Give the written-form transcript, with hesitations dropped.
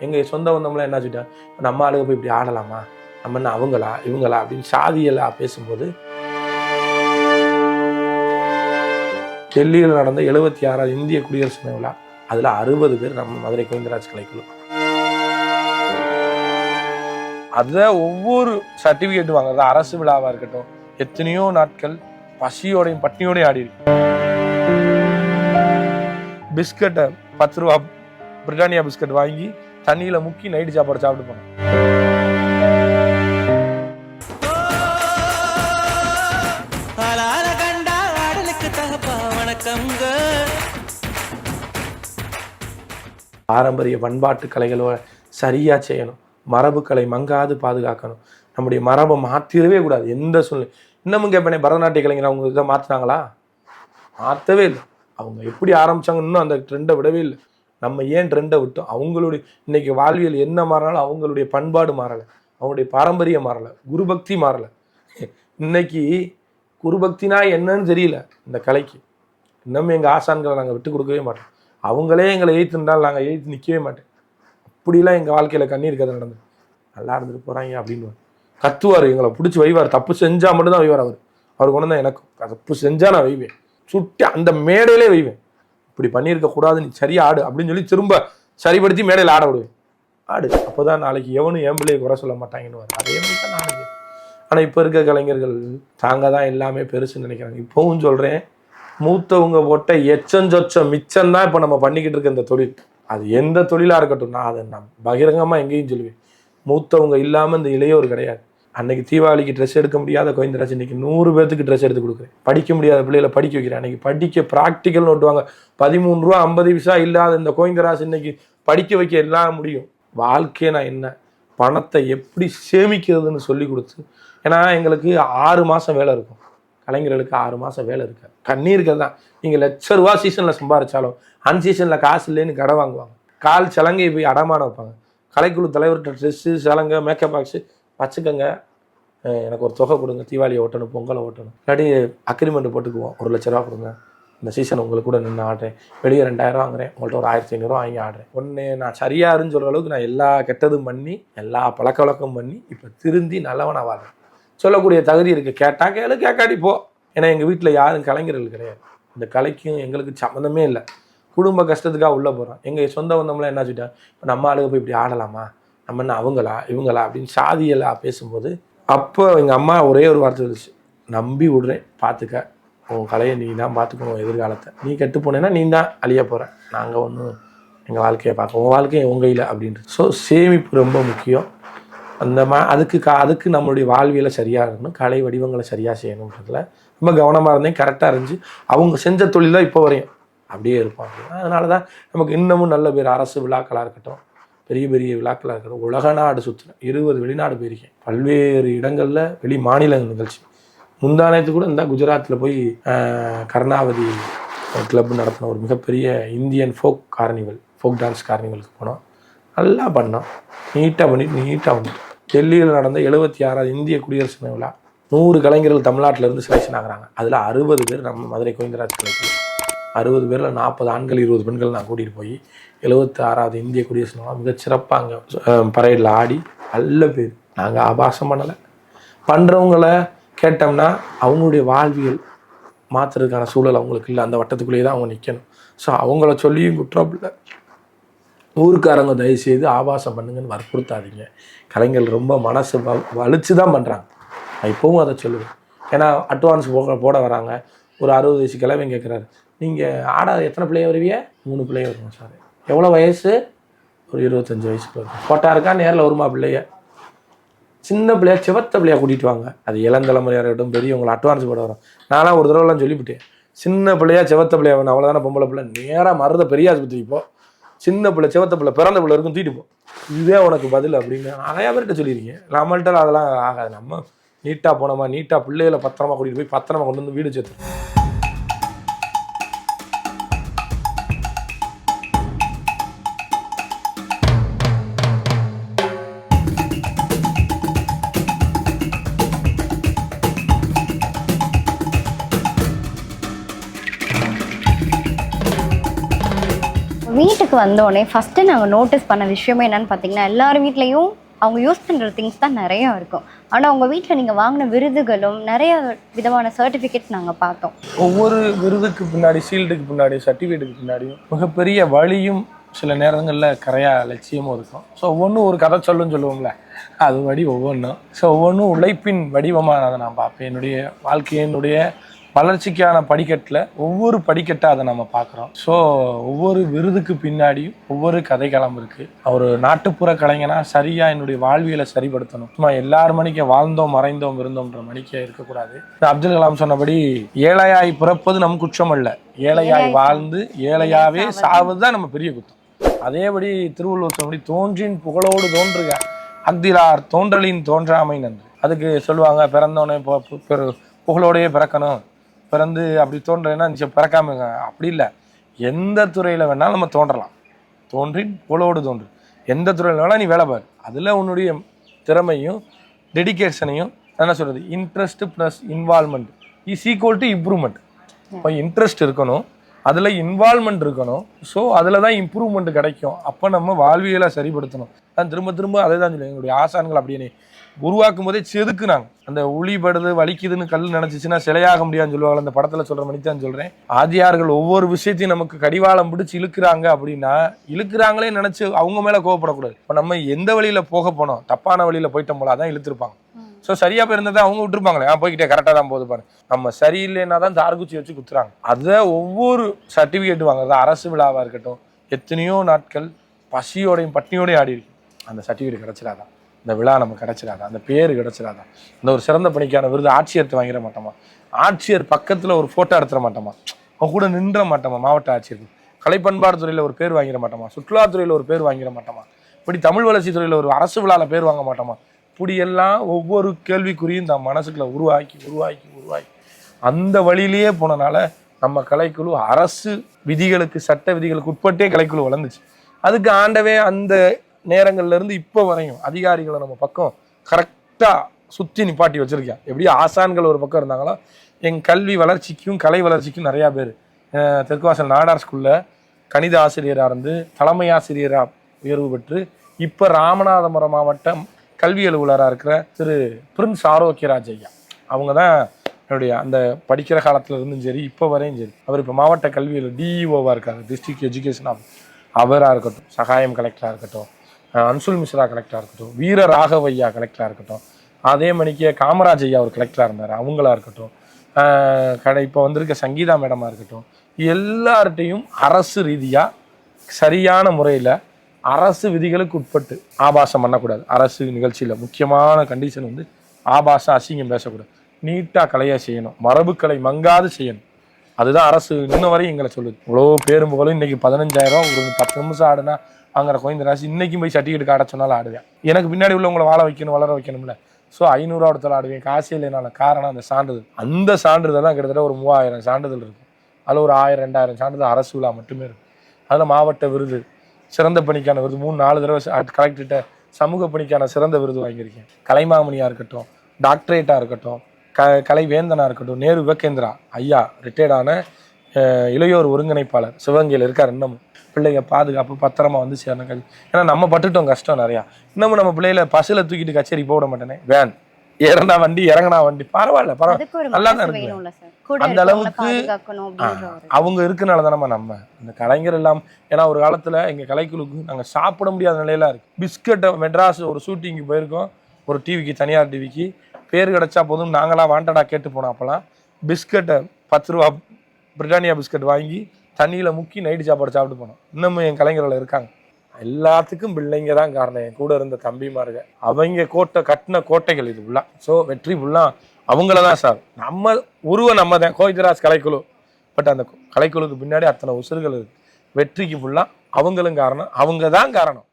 எங்கள் சொந்த பந்தம்லாம் என்ன சொல்லிட்டா, நம்ம ஆளுங்க போய் இப்படி ஆடலாமா, நம்ம என்ன அவங்களா இவங்களா அப்படின்னு சாதியெல்லாம் பேசும்போது டெல்லியில் நடந்த 76வது இந்திய குடியரசு தின விழா, அதில் 60 பேர் நம்ம மதுரை கோவிந்தராஜ் கலைக்குழு. அதை ஒவ்வொரு சர்டிஃபிகேட் வாங்குறது அரசு விழாவாக இருக்கட்டும், எத்தனையோ நாட்கள் பசியோடையும் பட்னியோடையும் ஆடி இருக்கு. பிஸ்கட்டை 10 ரூபா பிரிட்டானியா பிஸ்கட் வாங்கி தண்ணியில் முக்கி நைட்டு சாப்பாடு சாப்பிட்டு போனோம். பாரம்பரிய பண்பாட்டு கலைகளோட சரியாக செய்யணும், மரபுக்கலை மங்காது பாதுகாக்கணும், நம்முடைய மரபை மாற்றிடவே கூடாது எந்த சூழ்நிலை. இன்னமும் கேட்பேனே, பரதநாட்டிய கலைஞர் அவங்க இதை மாற்றினாங்களா? மாற்றவே இல்லை. அவங்க எப்படி ஆரம்பித்தாங்க, இன்னும் அந்த ட்ரெண்டை விடவே இல்லை. நம்ம ஏன் ட்ரெண்டை விட்டோம்? அவங்களுடைய இன்னைக்கு வாழ்வியல் என்ன மாறினாலும் அவங்களுடைய பண்பாடு மாறலை, அவங்களுடைய பாரம்பரியம் மாறலை, குருபக்தி மாறலை. இன்னைக்கு குருபக்தினா என்னன்னு தெரியல இந்த கலைக்கு. இன்னும் எங்கள் ஆசான்களை நாங்கள் விட்டு கொடுக்கவே மாட்டோம். அவங்களே எங்களை எய்த்துனாலும் நாங்கள் எய்த்து நிற்கவே மாட்டேன். அப்படிலாம் எங்கள் வாழ்க்கையில் கண்ணீர் கதை நடந்தது. நல்லா இருந்துட்டு போகிறாங்க அப்படின்னு கத்துவார், எங்களை பிடிச்சி வைவார். தப்பு செஞ்சால் மட்டும்தான் வைவார். அவர் கொண்டு தான் எனக்கும் தப்பு செஞ்சால் நான் வைவேன், சுட்டி அந்த மேடையிலே வைவேன். இப்படி பண்ணியிருக்கக்கூடாது, நீ சரியா ஆடு அப்படின்னு சொல்லி திரும்ப சரிப்படுத்தி மேடையில் ஆட விடுவேன். ஆடு, அப்போ தான் நாளைக்கு எவனும் என் பிள்ளையை குறை சொல்ல மாட்டாங்கன்னு. அதே மாதிரி தான் நாளைக்கு. ஆனால் இப்போ இருக்க கலைஞர்கள் தாங்க தான் எல்லாமே பெருசுன்னு நினைக்கிறாங்க. இப்போவும் சொல்கிறேன், மூத்தவங்க போட்ட எச்சஞ்சொச்சம் மிச்சம்தான் இப்போ நம்ம பண்ணிக்கிட்டு இருக்க இந்த தொழில். அது எந்த தொழிலாக இருக்கட்டும், நான் அதை பகிரங்கமாக எங்கேயும் சொல்லுவேன். மூத்தவங்க இல்லாமல் இந்த இளையோர் கிடையாது. அன்னைக்கு தீபாவளிக்கு ட்ரெஸ் எடுக்க முடியாத கோவிந்தராஜ் இன்னைக்கு 100 பேருக்கு ட்ரெஸ் எடுத்து கொடுக்குறேன். படிக்க முடியாத பிள்ளைகளை படிக்க வைக்கிறேன். அன்னைக்கு படிக்க ப்ராக்டிக்கல் நோட்டுவாங்க. 13 ரூபா 50 பைசா இல்லாத இந்த கோவிந்தராஜ் இன்னைக்கு படிக்க வைக்க எல்லாம் முடியும். வாழ்க்கையை நான் என்ன, பணத்தை எப்படி சேமிக்கிறதுன்னு சொல்லி கொடுத்து. ஏன்னா எங்களுக்கு 6 மாதம் வேலை இருக்கும், கலைஞர்களுக்கு 6 மாதம் வேலை இருக்காது. கண்ணீர்கள் தான். நீங்கள் ₹1,00,000 சீசனில் சம்பாதிச்சாலும் அன்சீசனில் காசு இல்லைன்னு கடை வாங்குவாங்க. கால் சலங்கையை போய் அடமான வைப்பாங்க. கலைக்குழு தலைவர்கிட்ட ட்ரெஸ்ஸு சலங்கை மேக்கப் பாக்ஸு வச்சுக்கோங்க, எனக்கு ஒரு தொகை கொடுங்க, தீபாவளியை ஓட்டணும், பொங்கலை ஓட்டணும், இல்லாட்டி அக்ரிமெண்ட் போட்டுக்குவோம், ₹1,00,000 கொடுங்க, இந்த சீசன் உங்களுக்கு கூட நின்று ஆடுறேன், வெளியே 2000 வாங்குறேன், உங்கள்கிட்ட ஒரு 1500 வாங்கி ஆடுறேன். ஒன்று நான் சரியாருன்னு சொல்கிற அளவுக்கு நான் எல்லா கெட்டதும் பண்ணி எல்லா பழக்க வழக்கம் பண்ணி இப்போ திருந்தி நல்லவனாக வாழ்றேன். சொல்லக்கூடிய தகுதி இருக்குது. கேட்டால் கேளு, கேட்காட்டி போ. ஏன்னா எங்கள் வீட்டில் யாரும் கலைஞர்கள் கிடையாது. இந்த கலைக்கும் எங்களுக்கு சம்மந்தமே இல்லை. குடும்ப கஷ்டத்துக்காக உள்ளே போகிறோம். எங்கள் சொந்த பந்தம்லாம் என்ன சொல்லிட்டா, இப்போ நம்ம ஆளுங்க போய் இப்படி ஆடலாமா, நம்ம என்ன அவங்களா இவங்களா அப்படின்னு சாதியெல்லாம் பேசும்போது அப்போ எங்கள் அம்மா ஒரே ஒரு வார்த்தை இருந்துச்சு, நம்பி விடுறேன், பார்த்துக்க, உன் கலையை நீ தான் பார்த்துக்கணும், எதிர்காலத்தை நீ கெட்டு போனேன்னா நீ தான் அழிய போகிற, நாங்கள் ஒன்றும் எங்கள் வாழ்க்கையை பார்க்க, உன் வாழ்க்கையை உங்கள் கையில் அப்படின்ட்டு. ஸோ சேமிப்பு ரொம்ப முக்கியம். அந்த அதுக்கு நம்மளுடைய வாழ்வியலை சரியாக இருக்கணும், கலை வடிவங்களை சரியாக செய்யணுன்றதுல ரொம்ப கவனமாக இருந்தேன். கரெக்டாக இருந்துச்சு. அவங்க செஞ்ச தொழில் தான் இப்போ வரையும் அப்படியே இருப்பாங்க. அதனால தான் நமக்கு இன்னமும் நல்ல பேர். அரசு விழாக்களாக இருக்கட்டும், பெரிய பெரிய விழாக்களாக இருக்கட்டும், உலக நாடு சுற்றுறேன், 20 வெளிநாடு போயிருக்கேன், பல்வேறு இடங்களில் வெளி மாநில நிகழ்ச்சி. முந்தானத்து கூட இந்த குஜராத்தில் போய் கர்ணாவதி கிளப் நடத்தின ஒரு மிகப்பெரிய இந்தியன் ஃபோக் டான்ஸ் கார்னிவலுக்கு போனோம். நல்லா பண்ணோம், நீட்டாக பண்ணிட்டு நீட்டாக வந்துட்டோம். டெல்லியில் நடந்த 76வது இந்திய குடியரசு தின விழா, 100 கலைஞர்கள் தமிழ்நாட்டிலேருந்து செலெக்ஷன் ஆகுறாங்க. அதில் 60 பேர் நம்ம மதுரை கோவிந்தராஜ் கலைக்குழு. 60 பேரில் 40 ஆண்கள் 20 பெண்கள் நான் கூட்டிகிட்டு போய் 76வது இந்திய குடியரசு தின விழா மிகச்சிறப்பாக அங்கே பரேடில் ஆடி நல்ல பேர். நாங்கள் ஆபாசம் பண்ணலை. பண்ணுறவங்கள கேட்டோம்னா அவங்களுடைய வாழ்வியல் மாற்றுறதுக்கான சூழல் அவங்களுக்கு இல்லை. அந்த வட்டத்துக்குள்ளேயே தான் அவங்க நிற்கணும். ஸோ அவங்கள சொல்லியும் குற்றம் இல்லை. ஊருக்காரங்க தயவுசெய்து ஆபாசம் பண்ணுங்கன்னு வற்புறுத்தாதீங்க. கலைஞர்கள் ரொம்ப மனசு வலிச்சு தான் பண்ணுறாங்க. நான் இப்போவும் அதை சொல்லுவேன். ஏன்னா அட்வான்ஸ் போட வராங்க. ஒரு 60 வயசு கிழவன் கேட்குறாரு, நீங்கள் ஆட எத்தனை பிள்ளைய வருவீங்க? 3 பிள்ளைய வருவோம் சார். எவ்வளோ வயசு? ஒரு 25 வயசுக்கு வரும். போட்டா இருக்கா, நேரில் வருமா பிள்ளைய? சின்ன பிள்ளையா செவத்த பிள்ளையா கூட்டிகிட்டு வாங்க. அது இளந்தலைமுறையாக இருக்கட்டும், பெரியவங்களை அட்வான்ஸ் போட வரும். நான்லாம் ஒரு தடவைலாம் சொல்லிவிட்டேன், சின்ன பிள்ளையா செவத்த பிள்ளையா வேணும், அவ்வளோதானே பொம்பளை பிள்ளை, நேராக மருத பெரிய ஆஸ்பத்திரி போ, சின்ன பிள்ளை செவத்த பிள்ளை பிறந்த பிள்ளை இருக்கும் தூக்கிட்டு போ, இதுவே உனக்கு பதில் அப்படின்னு நிறையா பேர்கிட்ட சொல்லியிருக்கேன். நம்மள்கிட்ட அதெல்லாம் ஆகாது. நம்ம நீட்டாக போனோமா, நீட்டாக பிள்ளைகளை பத்திரமா கூட்டிகிட்டு போய் பத்திரமா கொண்டு வந்து வீடு சேர்த்து. வீட்டு ஃபீல்டுக்கு வந்தோடனே ஃபஸ்ட்டு நாங்கள் நோட்டீஸ் பண்ண விஷயமே என்னென்னு பார்த்தீங்கன்னா, எல்லார் வீட்லேயும் அவங்க யூஸ் பண்ணுற திங்ஸ் தான் நிறையா இருக்கும். ஆனால் உங்கள் வீட்டில் நீங்கள் வாங்கின விருதுகளும் நிறைய விதமான சர்டிஃபிகேட்ஸ் நாங்கள் பார்த்தோம். ஒவ்வொரு விருதுக்கு பின்னாடி, ஷீல்டுக்கு பின்னாடி, சர்டிஃபிகேட்டுக்கு பின்னாடியும் மிகப்பெரிய வழியும் சில நேரங்களில் கரையா லட்சியமும் இருக்கும். ஸோ ஒவ்வொன்றும் ஒரு கதை சொல்லுவோம்ல, அது வடி ஒவ்வொன்றும். ஸோ ஒவ்வொன்றும் உழைப்பின் வடிவமாக அதை நான் பார்ப்பேன். என்னுடைய வாழ்க்கையினுடைய வளர்ச்சிக்கான படிக்கட்டில் ஒவ்வொரு படிக்கட்டாக அதை நம்ம பார்க்குறோம். ஸோ ஒவ்வொரு விருதுக்கு பின்னாடியும் ஒவ்வொரு கதைக்களம் இருக்குது. ஒரு நாட்டுப்புற கலைஞனா சரியாக என்னுடைய வாழ்வியலை சரிப்படுத்தணும். சும்மா எல்லார் மணிக்க வாழ்ந்தோம் மறைந்தோம் இருந்தோம்ன்ற மணிக்க இருக்கக்கூடாது. அப்துல் கலாம் சொன்னபடி ஏழையாய் பிறப்பது நம் குற்றம் அல்ல, ஏழையாய் வாழ்ந்து ஏழையாவே சாவது தான் நம்ம பெரிய குற்றம். அதேபடி திருவள்ளுவர் சொன்னபடி தோன்றின் புகழோடு தோன்றுக அக்திலார் தோன்றலின் தோன்றாமை நன்று. அதுக்கு சொல்லுவாங்க, பிறந்தோடனே புகழோடையே பிறக்கணும், பிறந்து அப்படி தோன்றேன்னா நிச்சயம் பிறக்காம. அப்படி இல்லை, எந்த துறையில் வேணாலும் நம்ம தோன்றலாம். தோன்றின் புகழோடு தோன்று, எந்த துறையில் வேணாலும் நீ வேலை பாரு. அதில் உன்னுடைய திறமையும் டெடிகேஷனையும் என்ன சொல்கிறது, interest plus involvement is equal to improvement. இப்போ இன்ட்ரெஸ்ட் இருக்கணும், அதில் இன்வால்மெண்ட் இருக்கணும். ஸோ அதில் தான் இம்ப்ரூவ்மெண்ட் கிடைக்கும். அப்போ நம்ம வாழ்வியலை சரிப்படுத்தணும். நான் திரும்ப திரும்ப அதே தான் சொல்லுவேன். எங்களுடைய ஆசான்கள் அப்படின்னு உருவாக்கும் போதே செதுக்குனாங்க. அந்த உளிபடுது வலிக்குதுன்னு கல் நினச்சிச்சுன்னா சிலையாக முடியாதுன்னு சொல்லுவாங்க. அந்த படத்தில் சொல்கிற மணி தான் சொல்கிறேன். ஆதியார்கள் ஒவ்வொரு விஷயத்தையும் நமக்கு கடிவாளம் பிடிச்சி இழுக்கிறாங்க அப்படின்னா, இழுக்கிறாங்களே நினச்சி அவங்க மேலே கோவப்படக்கூடாது. இப்போ நம்ம எந்த வழியில் போக போனோம், தப்பான வழியில் போயிட்டோம் போல அதான் இழுத்துருப்பாங்க. ஸோ சரியாக போயிருந்தா அவங்க விட்டுருப்பாங்களே, போய்கிட்டே கரெக்டாக தான் போகுது பாரு. நம்ம சரியில்லைன்னா தான் தார்குச்சி வச்சு குத்துறாங்க. அதை ஒவ்வொரு சர்டிஃபிகேட் வாங்குறது, அரசு விழாவாக இருக்கட்டும், எத்தனையோ நாட்கள் பசியோடையும் பட்னியோடையும் ஆடி இருக்கும். அந்த சர்டிஃபிகேட் கிடச்சிடாதான், இந்த விழா நமக்கு கிடச்சிடாதா, அந்த பேர் கிடச்சிடாதான், இந்த ஒரு சிறந்த பணிக்கான விருது ஆட்சியர்கிட்ட வாங்கிட மாட்டோமா, ஆட்சியர் பக்கத்தில் ஒரு ஃபோட்டோ எடுத்துட மாட்டோமா, அவங்க கூட நின்ற மாட்டோமா, மாவட்ட ஆட்சியருக்கு கலை பண்பாடு துறையில் ஒரு பேர் வாங்கிட மாட்டோமா, சுற்றுலாத்துறையில் ஒரு பேர் வாங்கிட மாட்டோமா, இப்படி தமிழ் வளர்ச்சி துறையில் ஒரு அரசு விழாவில் பேர் வாங்க மாட்டோமா. இப்படியெல்லாம் ஒவ்வொரு கேள்விக்குறியும் இந்த மனசுக்குள்ள உருவாக்கி அந்த வழியிலேயே போனனால நம்ம கலைக்குழு அரசு விதிகளுக்கு, சட்ட விதிகளுக்கு உட்பட்டே கலைக்குழு வளர்ந்துச்சு. அதுக்கு ஆண்டவே அந்த நேரங்கள்லேருந்து இப்போ வரையும் அதிகாரிகளை நம்ம பக்கம் கரெக்டாக சுற்றி நிப்பாட்டி வச்சுருக்கேன். எப்படி ஆசான்கள் ஒரு பக்கம் இருந்தாங்களோ, எங்கள் கல்வி வளர்ச்சிக்கும் கலை வளர்ச்சிக்கும் நிறையா பேர். தெற்குவாசல் நாடார் ஸ்கூலில் கணித ஆசிரியராக இருந்து தலைமை ஆசிரியராக உயர்வு பெற்று இப்போ ராமநாதபுரம் மாவட்டம் கல்வி அலுவலராக இருக்கிற திரு பிரின்ஸ் ஆரோக்கியராஜ் ஐயா, அவங்க தான் என்னுடைய அந்த படிக்கிற காலத்தில் இருந்தும் சரி இப்போ வரையும் சரி. அவர் இப்போ மாவட்ட கல்வியில் டிஇஓவாக இருக்காரு, டிஸ்ட்ரிக்ட் எஜுகேஷன் ஆஃபீஸ். அவராக இருக்கட்டும், சகாயம் கலெக்டராக இருக்கட்டும், அன்சுல் மிஸ்ரா கலெக்டராக இருக்கட்டும், வீர ராகவையா கலெக்டராக இருக்கட்டும், அதே மணிக்கு காமராஜ் ஐயா அவர் கலெக்டராக இருந்தார், அவங்களா இருக்கட்டும், இப்போ வந்திருக்க சங்கீதா மேடமாக இருக்கட்டும், எல்லார்ட்டையும் அரசு ரீதியாக சரியான முறையில் அரசு விதிகளுக்கு உட்பட்டு ஆபாசம் பண்ணக்கூடாது. அரசு நிகழ்ச்சியில் முக்கியமான கண்டிஷன் வந்து ஆபாசம், அசிங்கம் பேசக்கூடாது. நீட்டாக கலையாக செய்யணும், மரபுக்கலை மங்காது செய்யணும். அதுதான் அரசு இன்ன வரையும் எங்களை சொல்லுது. இவ்வளோ பேரும் புகழும் இன்றைக்கி 15,000 ஒரு 10 நிமிஷம் ஆடுனா வாங்குற கோயந்த ராசி இன்றைக்கும் போய் சர்டிஃபிகேட் ஆட சொன்னாலும் ஆடுவேன். எனக்கு பின்னாடி உள்ளவங்களை வாழ வைக்கணும், வளர வைக்கணும்ல. ஸோ 500 இடத்துல ஆடுவேன். காசே இல்லைனால காரணம் அந்த சான்றிதழ். அந்த சான்றிதழ் தான் கிட்டத்தட்ட ஒரு 3000 சான்றிதழ் இருக்கும். அதில் ஒரு 1000 2000 சான்றிதழ் அரசு விழா மட்டுமே இருக்கும். அதில் மாவட்ட விருது, சிறந்த பணிக்கான விருது 3-4 தடவை கலெக்டர்கிட்ட சமூக பணிக்கான சிறந்த விருது வாங்கியிருக்கேன். கலைமாமணியாக இருக்கட்டும், டாக்டரேட்டாக இருக்கட்டும், கலைவேந்தனாக இருக்கட்டும், நேரு விவேகேந்திரா ஐயா ரிட்டையர்டான இளையோர் ஒருங்கிணைப்பாளர் சிவகங்கையில் இருக்கார். இன்னமும் பிள்ளைங்க பாதுகாப்பு பத்திரமா வந்து சேரணும். ஏன்னா நம்ம பட்டுட்டோம் கஷ்டம் நிறையா. இன்னமும் நம்ம பிள்ளைகளை பஸ்ஸில் தூக்கிட்டு கச்சேரி போட மாட்டேனே, வேன் ஏறனா வண்டி இறங்கினா வண்டி, பரவாயில்ல நல்லா தான் இருக்கு. அந்த அளவுக்கு அவங்க இருக்கனால தானே நம்ம இந்த கலைஞர் எல்லாம். ஏன்னா ஒரு காலத்தில் எங்கள் கலைக்குழுக்கு நாங்கள் சாப்பிட முடியாத நிலையெல்லாம் இருக்குது. பிஸ்கட்டை மெட்ராஸ் ஒரு ஷூட்டிங்கு போயிருக்கோம், ஒரு டிவிக்கு, தனியார் டிவிக்கு பேர் கிடச்சா போதும் நாங்களாம் வாண்டடாக கேட்டு போனோம். அப்போலாம் பிஸ்கட்டை 10 ரூபா பிரிட்டானியா பிஸ்கட் வாங்கி தண்ணியில் முக்கி நைட்டு சாப்பாடு சாப்பிட்டு போனோம். இன்னமும் என் கலைஞர்கள் இருக்காங்க. எல்லாத்துக்கும் பிள்ளைங்க தான் காரணம். என் கூட இருந்த தம்பிமாருங்க, அவங்க கட்டின கோட்டைகள் இது ஃபுல்லாக. ஸோ வெற்றி ஃபுல்லாக அவங்கள தான் சார். நம்ம உருவம் நம்ம தான் கோவிந்தராஜ் கலைக்குழு. பட் அந்த கலைக்குழுக்கு பின்னாடி அத்தனை உசுறுகள் இருக்குது. வெற்றிக்கு ஃபுல்லாக அவங்களும் காரணம், அவங்க தான் காரணம்.